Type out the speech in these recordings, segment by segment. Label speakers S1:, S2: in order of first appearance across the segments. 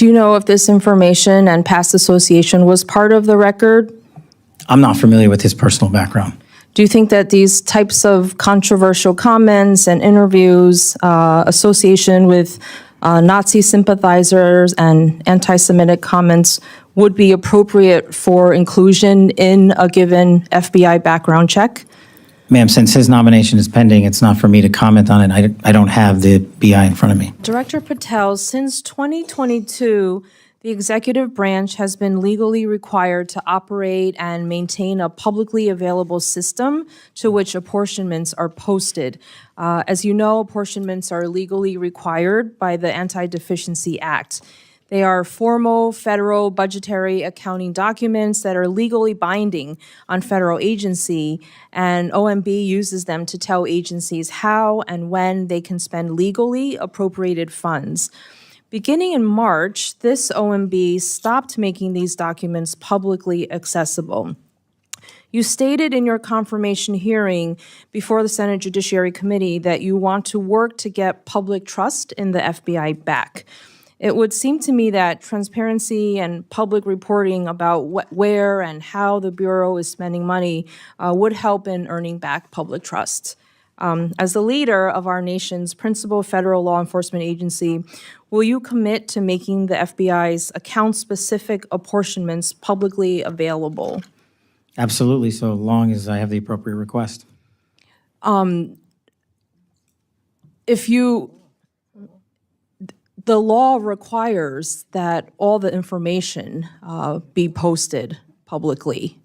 S1: Do you know if this information and past association was part of the record?
S2: I'm not familiar with his personal background.
S1: Do you think that these types of controversial comments and interviews, association with Nazi sympathizers and anti-Semitic comments would be appropriate for inclusion in a given FBI background check?
S2: Ma'am, since his nomination is pending, it's not for me to comment on it. I don't have the BI in front of me.
S1: Director Patel, since 2022, the executive branch has been legally required to operate and maintain a publicly available system to which apportionments are posted. As you know, apportionments are legally required by the Anti-Deficiency Act. They are formal federal budgetary accounting documents that are legally binding on federal agency, and OMB uses them to tell agencies how and when they can spend legally appropriated funds. Beginning in March, this OMB stopped making these documents publicly accessible. You stated in your confirmation hearing before the Senate Judiciary Committee that you want to work to get public trust in the FBI back. It would seem to me that transparency and public reporting about where and how the Bureau is spending money would help in earning back public trust. As the leader of our nation's principal federal law enforcement agency, will you commit to making the FBI's account-specific apportionments publicly available?
S2: Absolutely, so long as I have the appropriate request.
S1: The law requires that all the information be posted publicly.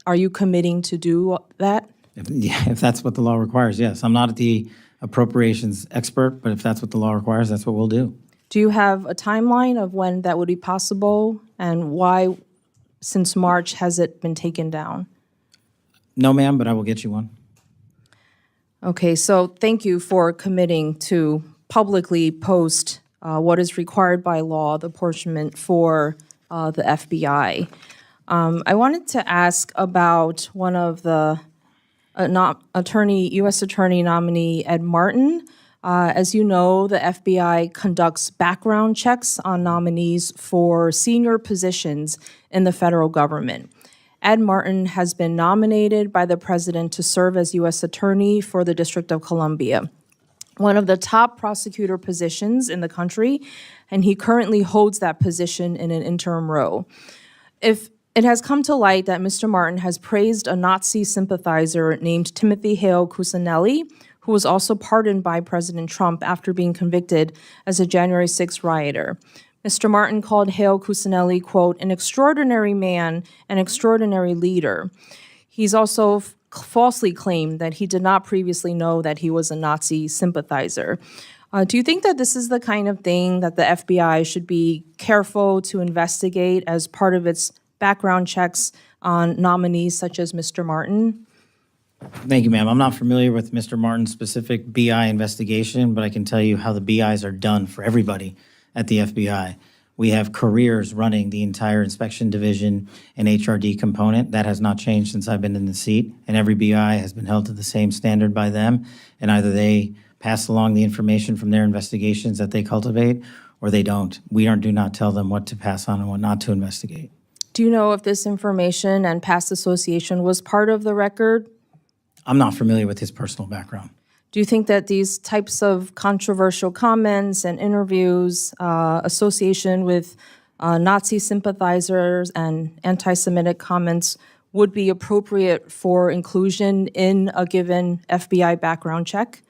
S1: Are you committing to do that?
S2: If that's what the law requires, yes. I'm not the appropriations expert, but if that's what the law requires, that's what we'll do.
S1: Do you have a timeline of when that would be possible, and why, since March, has it been taken down?
S2: No, ma'am, but I will get you one.
S1: Okay, so thank you for committing to publicly post what is required by law, the apportionment for the FBI. I wanted to ask about one of the U.S. Attorney nominee Ed Martin. As you know, the FBI conducts background checks on nominees for senior positions in the federal government. Ed Martin has been nominated by the president to serve as U.S. Attorney for the District of Columbia, one of the top prosecutor positions in the country, and he currently holds that position in an interim role. If it has come to light that Mr. Martin has praised a Nazi sympathizer named Timothy Hale Cuccinelli, who was also pardoned by President Trump after being convicted as a January 6th rioter. Mr. Martin called Hale Cuccinelli, quote, an extraordinary man, an extraordinary leader. He's also falsely claimed that he did not previously know that he was a Nazi sympathizer. Do you think that this is the kind of thing that the FBI should be careful to investigate as part of its background checks on nominees such as Mr. Martin?
S2: Thank you, ma'am. I'm not familiar with Mr. Martin's specific BI investigation, but I can tell you how the BIs are done for everybody at the FBI. We have careers running the entire inspection division and HRD component. That has not changed since I've been in the seat, and every BI has been held to the same standard by them, and either they pass along the information from their investigations that they cultivate, or they don't. We do not tell them what to pass on and what not to investigate.
S1: Do you know if this information and past association was part of the record?
S2: I'm not familiar with his personal background.
S1: Do you think that these types of controversial comments and interviews, association with Nazi sympathizers and anti-Semitic comments would be appropriate for inclusion in a given FBI background check?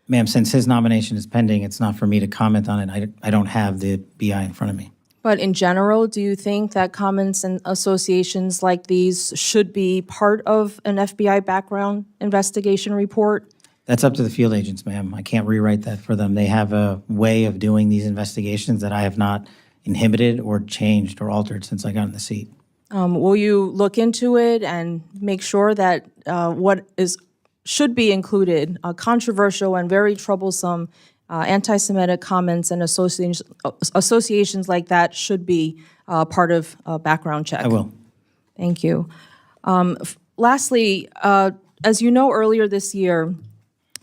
S2: Ma'am, since his nomination is pending, it's not for me to comment on it. I don't have the BI in front of me.
S1: But in general, do you think that comments and associations like these should be part of an FBI background investigation report?
S2: That's up to the field agents, ma'am. I can't rewrite that for them. They have a way of doing these investigations that I have not inhibited or changed or altered since I got in the seat.
S1: Will you look into it and make sure that should be included, controversial and very troublesome anti-Semitic comments and associations like that should be part of a background check?
S2: I will.
S1: Thank you. Lastly, as you know, earlier this year,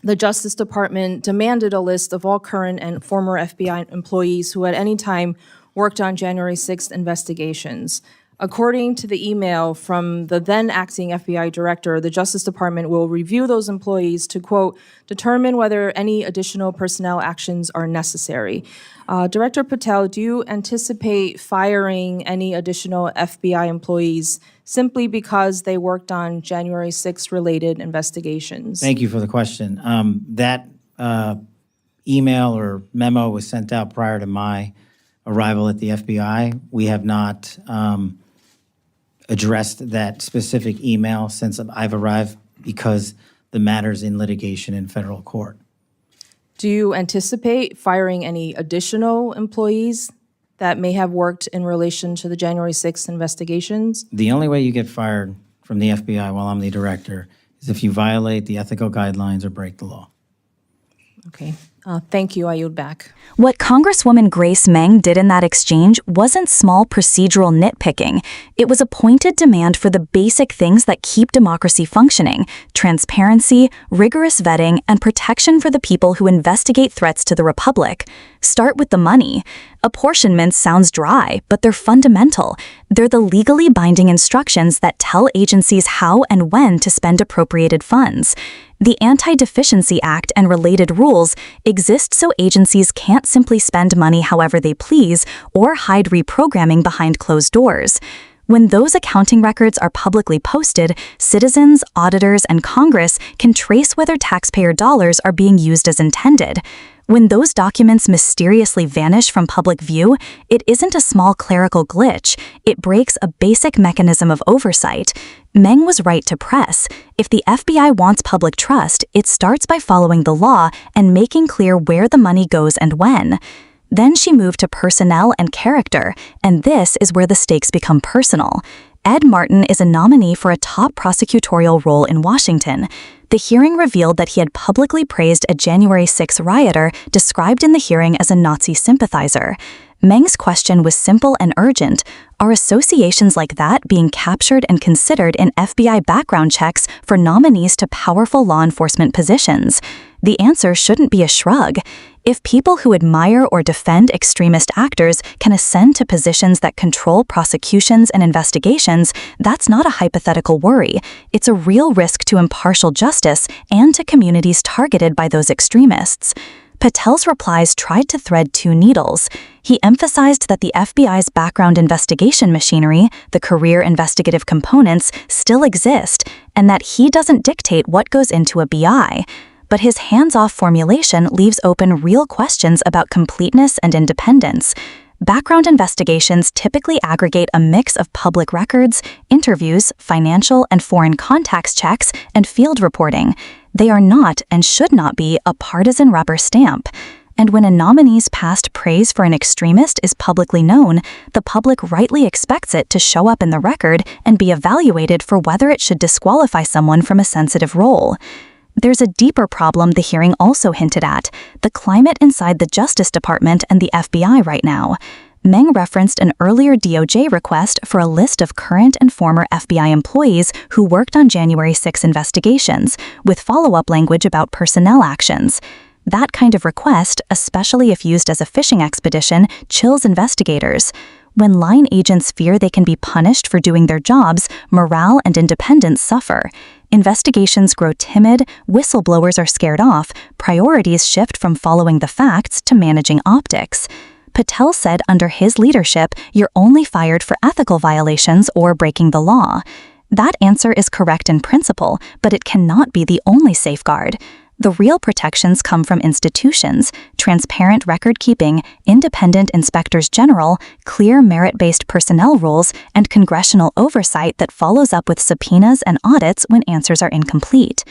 S1: the Justice Department demanded a list of all current and former FBI employees who at any time worked on January 6th investigations. According to the email from the then acting FBI director, the Justice Department will review those employees to, quote, determine whether any additional personnel actions are necessary. Director Patel, do you anticipate firing any additional FBI employees simply because they worked on January 6th related investigations?
S2: Thank you for the question. That email or memo was sent out prior to my arrival at the FBI. We have not addressed that specific email since I've arrived because the matter's in litigation in federal court.
S1: Do you anticipate firing any additional employees that may have worked in relation to the January 6th investigations?
S2: The only way you get fired from the FBI while I'm the director is if you violate the ethical guidelines or break the law.
S1: Okay. Thank you. I yield back.
S3: What Congresswoman Grace Meng did in that exchange wasn't small procedural nitpicking. It was a pointed demand for the basic things that keep democracy functioning: transparency, rigorous vetting, and protection for the people who investigate threats to the republic. Start with the money. Apportionments sounds dry, but they're fundamental. They're the legally binding instructions that tell agencies how and when to spend appropriated funds. The Anti-Deficiency Act and related rules exist so agencies can't simply spend money however they please or hide reprogramming behind closed doors. When those accounting records are publicly posted, citizens, auditors, and Congress can trace whether taxpayer dollars are being used as intended. When those documents mysteriously vanish from public view, it isn't a small clerical glitch. It breaks a basic mechanism of oversight. Meng was right to press. If the FBI wants public trust, it starts by following the law and making clear where the money goes and when. Then she moved to personnel and character, and this is where the stakes become personal. Ed Martin is a nominee for a top prosecutorial role in Washington. The hearing revealed that he had publicly praised a January 6 rioter described in the hearing as a Nazi sympathizer. Meng's question was simple and urgent. Are associations like that being captured and considered in FBI background checks for nominees to powerful law enforcement positions? The answer shouldn't be a shrug. If people who admire or defend extremist actors can ascend to positions that control prosecutions and investigations, that's not a hypothetical worry. It's a real risk to impartial justice and to communities targeted by those extremists. Patel's replies tried to thread two needles. He emphasized that the FBI's background investigation machinery, the career investigative components, still exist, and that he doesn't dictate what goes into a BI. But his hands-off formulation leaves open real questions about completeness and independence. Background investigations typically aggregate a mix of public records, interviews, financial and foreign contacts checks, and field reporting. They are not and should not be a partisan rubber stamp. And when a nominee's past praise for an extremist is publicly known, the public rightly expects it to show up in the record and be evaluated for whether it should disqualify someone from a sensitive role. There's a deeper problem the hearing also hinted at: the climate inside the Justice Department and the FBI right now. Meng referenced an earlier DOJ request for a list of current and former FBI employees who worked on January 6 investigations, with follow-up language about personnel actions. That kind of request, especially if used as a fishing expedition, chills investigators. When line agents fear they can be punished for doing their jobs, morale and independence suffer. Investigations grow timid, whistleblowers are scared off, priorities shift from following the facts to managing optics. Patel said under his leadership, you're only fired for ethical violations or breaking the law. That answer is correct in principle, but it cannot be the only safeguard. The real protections come from institutions: transparent record-keeping, independent inspectors general, clear merit-based personnel rules, and congressional oversight that follows up with subpoenas and audits when answers are incomplete.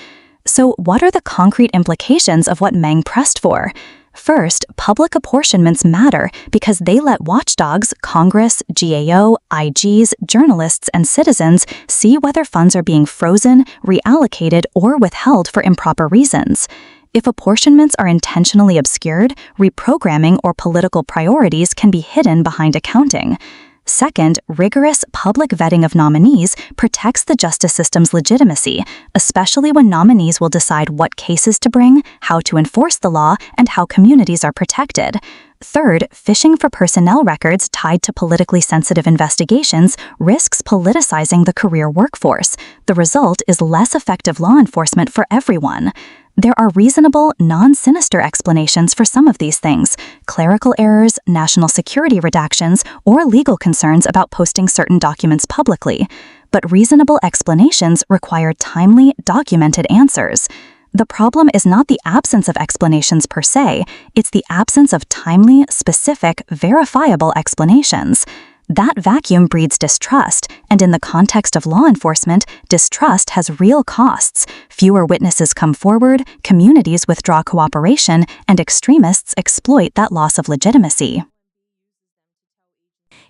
S3: So what are the concrete implications of what Meng pressed for? First, public apportionments matter because they let watchdogs, Congress, GAO, IGs, journalists, and citizens see whether funds are being frozen, reallocated, or withheld for improper reasons. If apportionments are intentionally obscured, reprogramming or political priorities can be hidden behind accounting. Second, rigorous public vetting of nominees protects the justice system's legitimacy, especially when nominees will decide what cases to bring, how to enforce the law, and how communities are protected. Third, fishing for personnel records tied to politically sensitive investigations risks politicizing the career workforce. The result is less effective law enforcement for everyone. There are reasonable, non-sinister explanations for some of these things: clerical errors, national security redactions, or legal concerns about posting certain documents publicly. But reasonable explanations require timely, documented answers. The problem is not the absence of explanations per se, it's the absence of timely, specific, verifiable explanations. That vacuum breeds distrust, and in the context of law enforcement, distrust has real costs. Fewer witnesses come forward, communities withdraw cooperation, and extremists exploit that loss of legitimacy.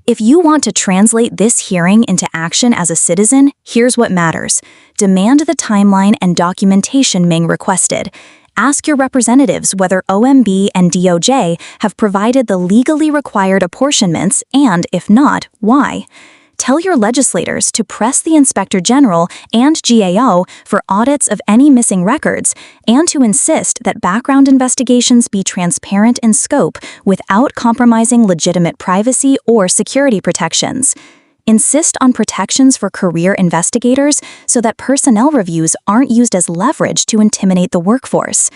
S3: If you want to translate this hearing into action as a citizen, here's what matters. Demand the timeline and documentation Meng requested. Ask your representatives whether OMB and DOJ have provided the legally required apportionments and, if not, why. Tell your legislators to press the Inspector General and GAO for audits of any missing records and to insist that background investigations be transparent in scope without compromising legitimate privacy or security protections. Insist on protections for career investigators so that personnel reviews aren't used as leverage to intimidate the workforce.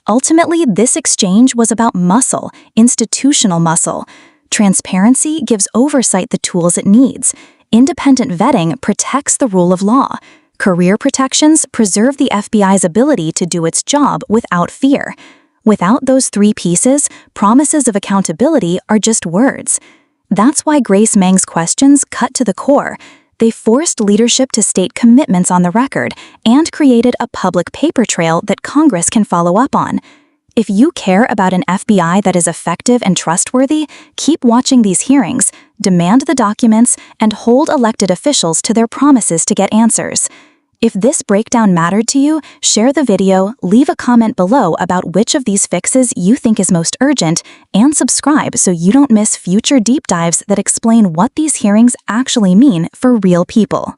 S3: Ultimately, this exchange was about muscle, institutional muscle. Transparency gives oversight the tools it needs. Independent vetting protects the rule of law. Career protections preserve the FBI's ability to do its job without fear. Without those three pieces, promises of accountability are just words. That's why Grace Meng's questions cut to the core. They forced leadership to state commitments on the record and created a public paper trail that Congress can follow up on. If you care about an FBI that is effective and trustworthy, keep watching these hearings, demand the documents, and hold elected officials to their promises to get answers. If this breakdown mattered to you, share the video, leave a comment below about which of these fixes you think is most urgent, and subscribe so you don't miss future deep dives that explain what these hearings actually mean for real people.